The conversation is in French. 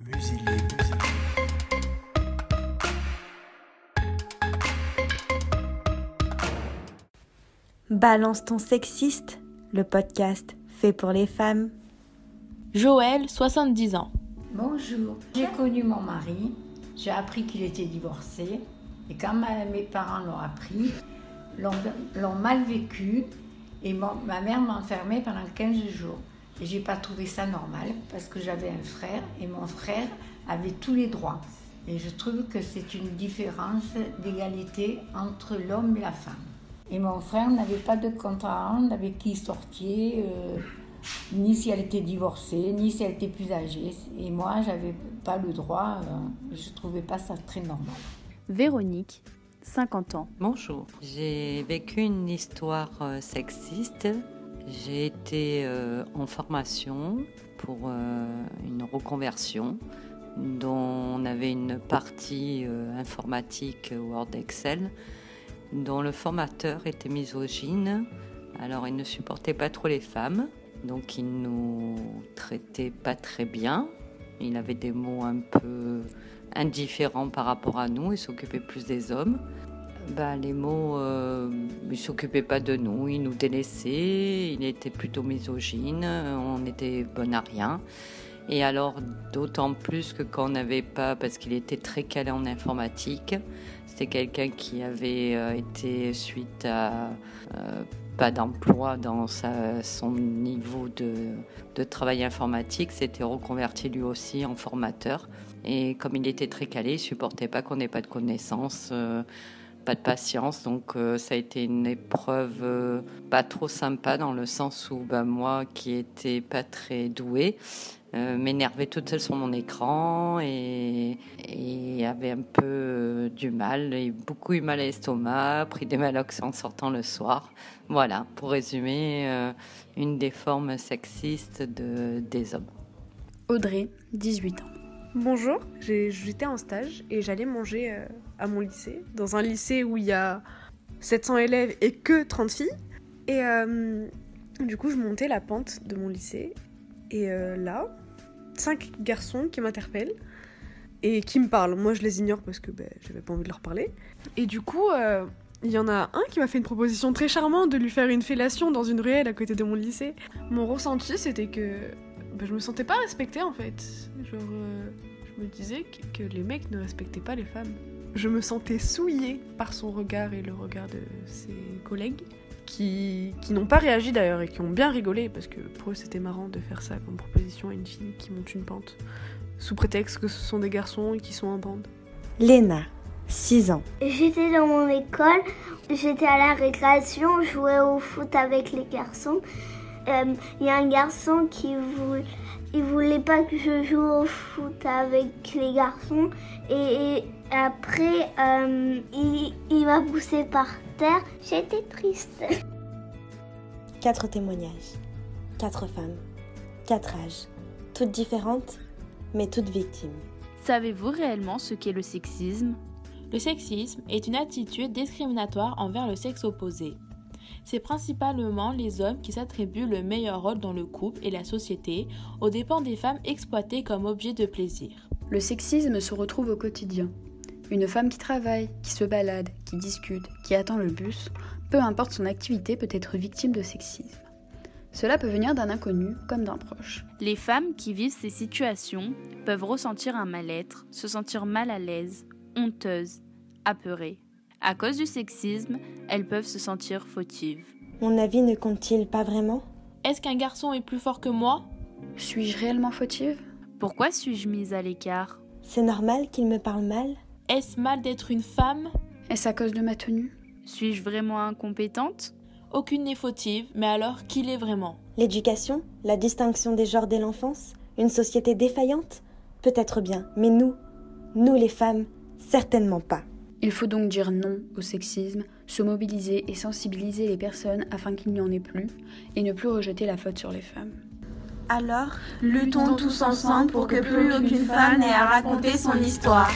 Musilier. Balance ton sexiste, le podcast fait pour les femmes. Joël, 70 ans. Bonjour, j'ai connu mon mari, j'ai appris qu'il était divorcé et quand mes parents l'ont appris, l'ont mal vécu et ma mère m'a enfermée pendant 15 jours. Et j'ai pas trouvé ça normal parce que j'avais un frère et mon frère avait tous les droits. Et je trouve que c'est une différence d'égalité entre l'homme et la femme. Et mon frère n'avait pas de compte à rendre avec qui il sortait, ni si elle était divorcée, ni si elle était plus âgée. Et moi, j'avais pas le droit, je trouvais pas ça très normal. Véronique, 50 ans. Bonjour, j'ai vécu une histoire sexiste. J'ai été en formation pour une reconversion dont on avait une partie informatique Word Excel dont le formateur était misogyne. Alors il ne supportait pas trop les femmes, donc il nous traitait pas très bien. Il avait des mots un peu indifférents par rapport à nous, il s'occupait plus des hommes. Les mots, il ne s'occupait pas de nous, il nous délaissait, il était plutôt misogyne, on était bon à rien. Et alors, d'autant plus que quand on n'avait pas, parce qu'il était très calé en informatique, c'était quelqu'un qui avait été, suite à pas d'emploi dans son niveau de travail informatique, s'était reconverti lui aussi en formateur. Et comme il était très calé, il ne supportait pas qu'on n'ait pas de connaissances, pas de patience, donc ça a été une épreuve pas trop sympa dans le sens où moi qui étais pas très douée m'énervais toute seule sur mon écran et avait un peu du mal, et beaucoup eu mal à l'estomac, pris des Malox en sortant le soir. Voilà, pour résumer, une des formes sexistes des hommes. Audrey, 18 ans. Bonjour, j'étais en stage et j'allais manger à mon lycée, dans un lycée où il y a 700 élèves et que 30 filles. Et du coup, je montais la pente de mon lycée et là, 5 garçons qui m'interpellent et qui me parlent. Moi, je les ignore parce que j'avais pas envie de leur parler. Et du coup, il y en a un qui m'a fait une proposition très charmante de lui faire une fellation dans une ruelle à côté de mon lycée. Mon ressenti, c'était que je me sentais pas respectée en fait. Genre, je me disais que les mecs ne respectaient pas les femmes. Je me sentais souillée par son regard et le regard de ses collègues qui n'ont pas réagi d'ailleurs et qui ont bien rigolé parce que pour eux c'était marrant de faire ça comme proposition à une fille qui monte une pente sous prétexte que ce sont des garçons et qui sont en bande. Léna, 6 ans. J'étais dans mon école, j'étais à la récréation, je jouais au foot avec les garçons. Il y a un garçon qui voulait pas que je joue au foot avec les garçons et après il m'a poussée par terre. J'étais triste. 4 témoignages, 4 femmes, 4 âges, toutes différentes mais toutes victimes. Savez-vous réellement ce qu'est le sexisme ? Le sexisme est une attitude discriminatoire envers le sexe opposé. C'est principalement les hommes qui s'attribuent le meilleur rôle dans le couple et la société, aux dépens des femmes exploitées comme objet de plaisir. Le sexisme se retrouve au quotidien. Une femme qui travaille, qui se balade, qui discute, qui attend le bus, peu importe son activité, peut être victime de sexisme. Cela peut venir d'un inconnu comme d'un proche. Les femmes qui vivent ces situations peuvent ressentir un mal-être, se sentir mal à l'aise, honteuses, apeurées. À cause du sexisme, elles peuvent se sentir fautives. Mon avis ne compte-t-il pas vraiment ? Est-ce qu'un garçon est plus fort que moi ? Suis-je réellement fautive ? Pourquoi suis-je mise à l'écart ? C'est normal qu'il me parle mal ? Est-ce mal d'être une femme ? Est-ce à cause de ma tenue ? Suis-je vraiment incompétente ? Aucune n'est fautive, mais alors qui l'est vraiment ? L'éducation ? La distinction des genres dès l'enfance ? Une société défaillante ? Peut-être bien, mais nous les femmes, certainement pas. Il faut donc dire non au sexisme, se mobiliser et sensibiliser les personnes afin qu'il n'y en ait plus, et ne plus rejeter la faute sur les femmes. Alors, luttons tous ensemble pour que plus aucune femme n'ait à raconter son histoire.